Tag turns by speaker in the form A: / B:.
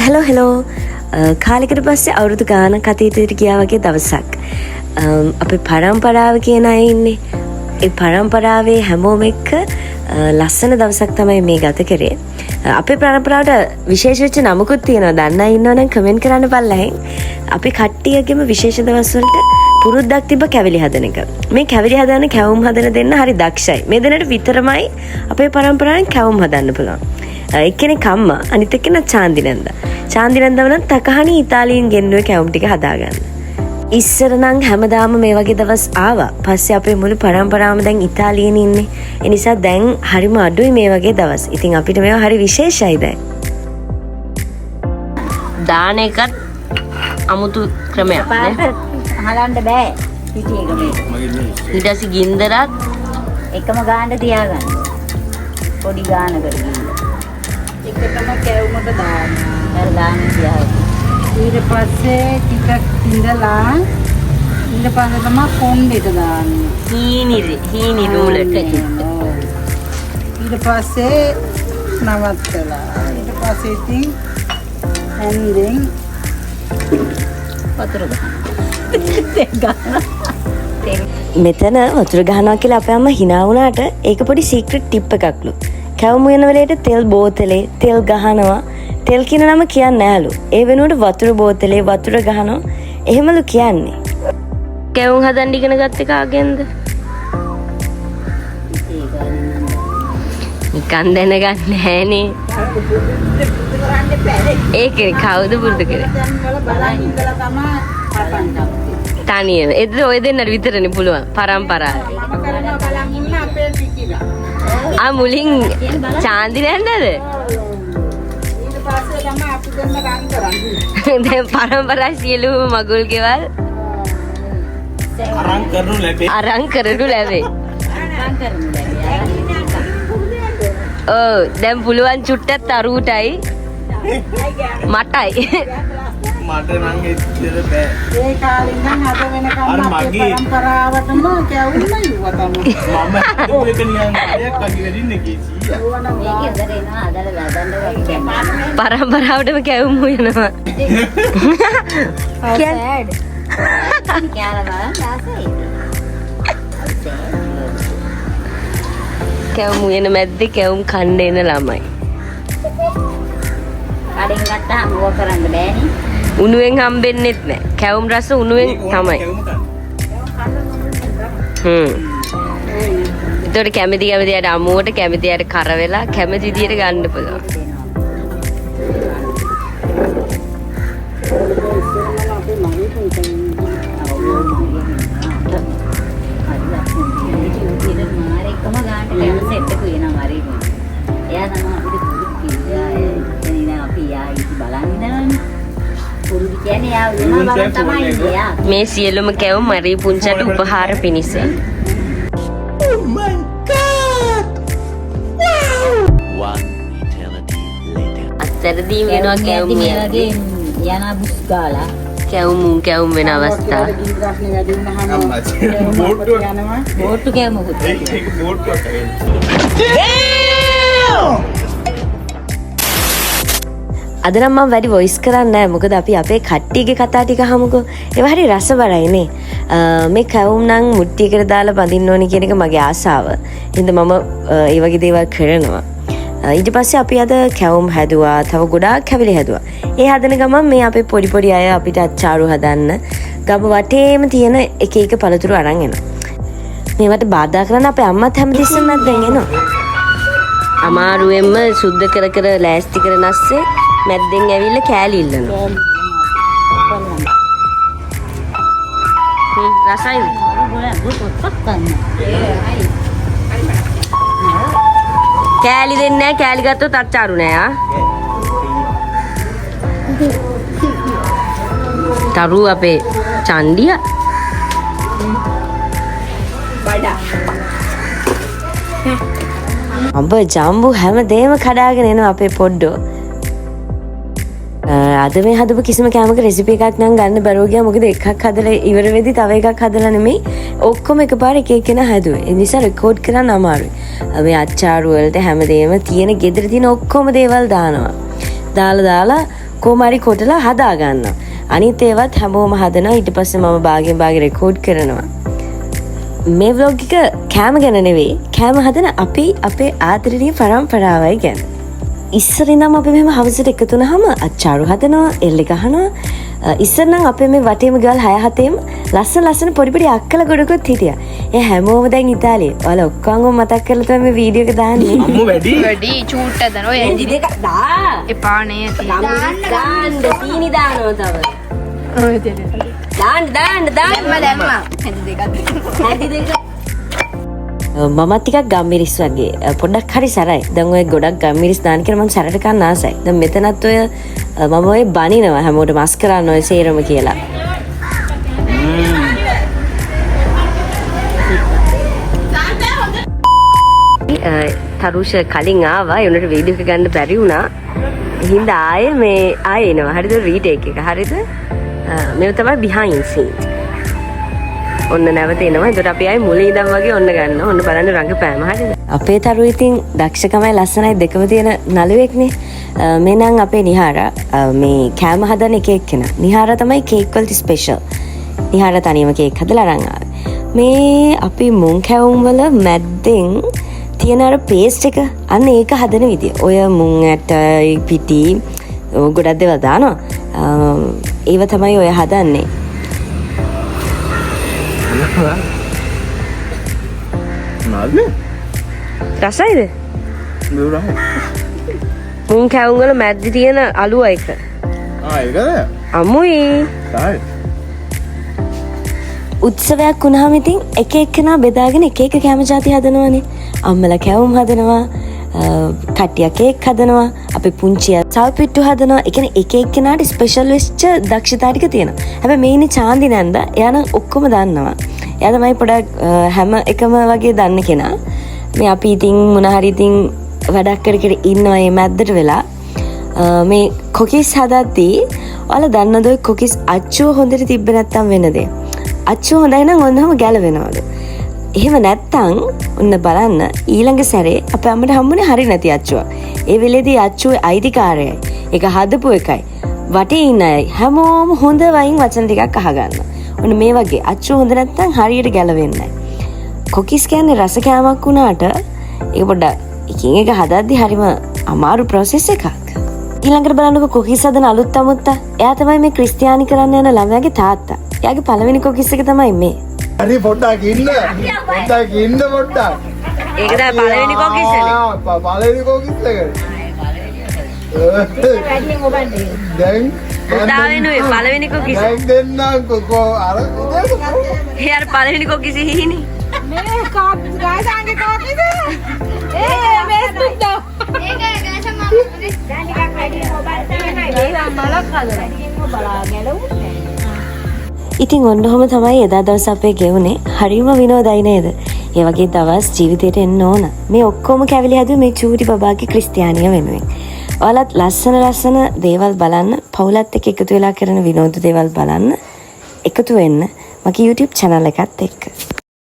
A: Hello කාලෙකට පස්සේ අවුරුදු ගානක් අතීතයට ගියා වගේ දවසක්. අපේ පරම්පරාව කියන අය ඉන්නේ. ඒ පරම්පරාවේ හැමෝම එක්ක ලස්සන දවසක් තමයි මේ ගත කරේ. අපේ පරම්පරාවට විශේෂ වෙච්ච නමකුත් තියෙනවා. දන්න අය ඉන්නවනම් කමෙන්ට් කරන්න බලන්න. අපි කට්ටියගෙම විශේෂ දවස් වලට පුරුද්දක් තිබ්බ කැවිලි හදන එක. මේ කැවිලි හදන කැවුම් හදන දෙන්න හරි දක්ෂයි. මේ දෙන්නට විතරමයි අපේ පරම්පරාවෙන් කැවුම් හදන්න පුළුවන්. එක්කෙනෙක් අම්මා, අනිත් එක්කෙනා චාන්දිනන්දා. චාන්දිනන්දව නම් තකහණි ඉතාලියෙන් ගෙන්නුවේ කැවුම් ටික හදාගන්න. ඉස්සර නම් හැමදාම මේ වගේ දවස් ආවා. පස්සේ අපේ මුළු පරම්පරාවම දැන් ඉතාලියෙන් ඉන්නේ. ඒ නිසා දැන් හරිම අඩුයි මේ වගේ දවස්. ඉතින් අපිට මේවා හරි විශේෂයි දැන්. දාන එකත් අමුතු ක්‍රමයක් නේ.
B: අහලන්න බෑ. පිටි එක මේ.
A: ඊට පස්සේ ගින්දරත්
B: එකම ගානට තියාගන්න. පොඩි ගානකට ගිහින්.
C: එකටම කැවුමට දාන්න.
B: අර ගාන තියාගන්න.
C: ඊට පස්සේ ටිකක් ඉඳලා ඊට පස්සේ තමයි කොණ්ඩෙට දාන්නේ.
A: හීනි රූලට.
C: ඊට පස්සේ නවත්තලා. ඊට පස්සේ ඉතින් හැන්දෙන්
B: වතුර ගන්න.
A: මෙතන වතුර ගහනවා කියලා අපේ අම්මා hina වුණාට ඒක පොඩි සීක්‍රට් ටිප් එකක්ලු. කැවුම් වෙන වෙලේට තෙල් බෝතලේ තෙල් ගහනවා. තෙල් කියන නම කියන්නේ නෑලු. ඒ වෙනුවට වතුර බෝතලේ වතුර ගහනවා. එහෙමලු කියන්නේ. කැවුම් හදන්න ඉගෙන ගත්තේ කාගෙන්ද? නිකන් දැනගන්න නෑනේ. ඒකේ කවුද පුරුදු කරේ? තනියම. ඒත් ඔය දෙන්නට විතරනේ පුළුවන්. පරම්පරාවේ. මුලින් චාන්දි නැන්නද? දැන් පරම්පරා සියලුම මගුල් ගෙවල් අරන් කරනු ලැබේ. ඔව් දැන් පුළුවන් චුට්ටක් තරුටයි මටයි.
D: මට නම් එච්චර බෑ.
C: ඒ කාලේ නම් අද වෙනකම් අපේ පරම්පරාවටම කැවුම් නෑවා තමයි.
D: මම ඒක නිකන් දෙයක් වගේ වෙදින්නේ කීසියා.
B: මේකේ ඉඳලා එනවා අදලා ලදන්න වගේ.
A: පරම්පරාවටම කැවුම් වෙනවා.
B: සෑඩ්. කියලා බලන්න ආසයි.
A: කැවුම් වෙන මැද්දේ කැවුම් කන්න එන ළමයි.
B: කඩෙන් ගත්තාම ඕක කරන්න බෑනේ.
A: උණුවෙන් හම්බෙන්නෙත් නෑ. කැවුම් රස උණුවෙන් තමයි. ඒතකොට කැමති අයට අමුවට කැමති අයට කර වෙලා කැමති විදියට ගන්න පුළුවන්.
B: එකම ගානට කැම සෙට් එක වෙනවා හරි. එයා තමයි අපිට කිව්වා එතන අපි ආයි බලන්න ඉන්නවනේ. පුරුදු කියන්නේ යා වෙනවා බලන්න තමයි ඉන්නේ.
A: මේ සියලුම කැවුම් මරී පුංචට උපහාර පිණිස.
D: Oh my god! Wow! One eternity later.
A: අත්තරදී වෙනවා කැවුම්
B: මේ වගේ යනා බුස් ගාලා
A: කැවුම් වෙන අවස්ථා.
B: බෝට්ටු කැවුමකුත්.
D: ඒක බෝට්ටුවක්.
A: අද නම් මම වැඩි වොයිස් කරන්නේ නැහැ. මොකද අපි අපේ කට්ටියගේ කතා ටික අහමුකෝ. ඒවා හරි රසබරයිනේ. මේ කැවුම් නම් මුට්ටියකට දාලා බඳින්න ඕනි කියන එක මගේ ආසාව. හින්දා මම ඒ වගේ දේවල් කරනවා. ඊට පස්සේ අපි අද කැවුම් හැදුවා. තව ගොඩාක් කැවිලි හැදුවා. ඒ හදන ගමන් මේ අපේ පොඩි අය අපිට අච්චාරු හදන්න ගම වටේම තියෙන එක එක පළතුරු අරන් එනවා. මේවට බාධා කරන්න අපේ අම්මත් හැමතිස්සෙම දැන් එනවා. අමාරුවෙන්ම සුද්ධ කර ලෑස්ති කරන ඇස්සේ මැද්දෙන් ඇවිල්ලා කෑලි ඉල්ලනවා. රසයිද? කෑලි දෙන්නේ නැහැ. කෑලි ගත්තොත් අච්චාරු නෑ ආ. තරු අපේ චණ්ඩිය. අඹ ජම්බු හැමදේම කඩාගෙන එනවා අපේ පොඩ්ඩෝ. අද මේ හදපු කිසිම කෑමක රෙසිපි එකක් නම් ගන්න බැරුව ගියා. මොකද එකක් හදලා ඉවර වෙද්දි තව එකක් හදලා නෙමෙයි ඔක්කොම එකපාර එක එකන හැදුවේ. ඒ නිසා රෙකෝඩ් කරන්න අමාරුයි. මේ අච්චාරු වලට හැමදේම තියෙන ගෙදර තියෙන ඔක්කොම දේවල් දානවා. දාලා කොහොමරි කොටලා හදා ගන්නවා. අනිත් ඒවත් හැමෝම හදනවා. ඊට පස්සේ මම භාගෙන් භාගෙ රෙකෝඩ් කරනවා. මේ vlog එක කෑම ගැන නෙවෙයි. කෑම හදන අපේ ආදරණීය පරම්පරාවයි ගැන. ඉස්සර ඉඳන් අපි මෙහෙම හවසට එකතු වුණාම අච්චාරු හදනවා, එල්ලි ගහනවා. ඉස්සර නම් අපේ මේ වටේම ගල් 6-7ෙම ලස්සන පොඩි අක්කලා ගොඩකුත් හිටියා. ඒ හැමෝම දැන් ඉතාලියේ. ඔයාලා ඔක්කොම මතක් කරලා තමයි මේ වීඩියෝ එක දාන්නේ.
D: අම්මෝ
E: වැඩි චූට්ට දන ඔය
A: එන්ජින් එක දා.
E: එපා නේ
A: දාන්න සීනි දානවා තව.
E: ඔය දෙන්න
A: දාන්න
E: දැම්ම හැදි දෙක
A: මමත් ටිකක් ගම්මිරිස් වගේ පොඩ්ඩක් හරි සැරයි. දැන් ඔය ගොඩක් ගම්මිරිස් දාන කියලා මම සැරට කන්න ආසයි. දැන් මෙතනත් ඔය මම ඔය බනිනවා හැමෝටම මස් කරන්න ඔය සේරම කියලා. තරුෂ කලින් ආවා. ඒ උනට වීඩියෝ එක ගන්න බැරි වුණා. හින්දා ආයේ එනවා. හරිද රීටේක් එක. හරිද? මේව තමයි behind scenes. ඔන්න නැවත එනවා. ඒකට අපි ආයේ මුලින් ඉඳන් වගේ ඔන්න ගන්නවා. ඔන්න බලන්න රංගපෑම හරිද? අපේ තරුව ඉතින් දක්ෂකමයි ලස්සනයි දෙකම තියෙන නළුවෙක්නේ. මේ නම් අපේ නිහාරා මේ කෑම හදන එක එක්කෙනා. නිහාරා තමයි කේක් වලට ස්පෙෂල්. නිහාරා තනියම කේක් හදලා අරන් ආවේ. මේ අපි මුං කැවුම් වල මැද්දෙන් තියෙන අර පේස්ට් එක අන්න ඒක හදන විදිය. ඔය මුං ඇටයි පිටි ගොඩක් දේවල් දානවා. ඒව තමයි ඔය හදන්නේ.
D: නේද?
A: රසයිද?
D: මෙවරහ.
A: මුං කැවුම් වල මැද්දේ තියෙන අලුව එක.
D: ඒකද?
A: අමුයි.
D: තායි.
A: උත්සවයක් වුණාම ඉතින් එක එක්කෙනා බෙදාගෙන එක කැම ජාති හදනවනේ. අම්මලා කැවුම් හදනවා, කට්ටිය කේක් හදනවා, අපි පුංචිය සල්පිට්ටු හදනවා. ඒ කියන්නේ එක එක්කෙනාට ස්පෙෂල් වෙච්ච දක්ෂතා ටික තියෙනවා. හැබැයි මේ ඉන්නේ චාන්දි නැන්ද. එයා නම් ඔක්කොම දන්නවා. එයා තමයි පොඩක් හැම එකම වගේ දන්න කෙනා. මේ අපි ඉතින් මොන හරි ඉතින් වැඩක් කර ඉන්නවා මේ මැද්දට වෙලා. මේ කොකිස් හදද්දී ඔයාලා දන්නද ඔය කොකිස් අච්චුව හොඳට තිබ්බ නැත්තම් වෙන දේ. අච්චුව හොඳයි නම් ඔන්නම ගැලවෙනවලු. එහෙම නැත්තම් ඔන්න බලන්න ඊළඟ සැරේ අපේ අම්මට හම්බුනේ හරි නැති අච්චුවක්. ඒ වෙලේදී අච්චුවේ අයිතිකාරයයි. ඒක හදපු එකයි. වටේ ඉන්න අය හැමෝම හොඳ වයින් වචන ටිකක් අහගන්න. ඔන්න මේ වගේ අච්චුව හොඳ නැත්තම් හරියට ගැලවෙන්නේ නැහැ. කොකිස් කියන්නේ රස කෑමක් වුණාට ඒක පොඩ්ඩක් එකින් එක හදද්දි හරිම අමාරු ප්‍රොසෙස් එකක්. ඊළඟට බලන්නකො කොකිස් හදන අලුත් අමුත්තා. එයා තමයි මේ ක්‍රිස්තියානි කරන්න යන ළමයාගේ තාත්තා. එයාගේ පළවෙනි කොකිස් එක තමයි මේ.
F: හරි පොඩ්ඩක් ඉන්න පොඩ්ඩක්.
A: ඒක තමයි පළවෙනි කොකිස් එක.
F: පළවෙනි කොකිස් එක. දැන්
A: දාවෙනුයි පළවෙනි කොකිස්.
F: දැන් දෙන්නම් කොකෝ අර
A: එයාට පළවෙනි කොකිස් හිහිනේ.
C: මේ ගාසාගේ කොකිද? Facebook දා.
A: ඉතින් ඔන්න ඔහොම තමයි එදා දවස් අපේ ගෙවුනේ. හරිම විනෝදයි නේද? ඒ වගේ දවස් ජීවිතේට එන්න ඕන. මේ ඔක්කොම කැවිලි හැදුවේ මේ චූටි බබාගේ ක්‍රිස්තියානිය වෙනුවෙන්. ඔයාලත් ලස්සන දේවල් බලන්න, පවුලත් එක්ක එකතු වෙලා කරන විනෝද දේවල් බලන්න එකතු වෙන්න මගේ YouTube channel එකත් එක්ක.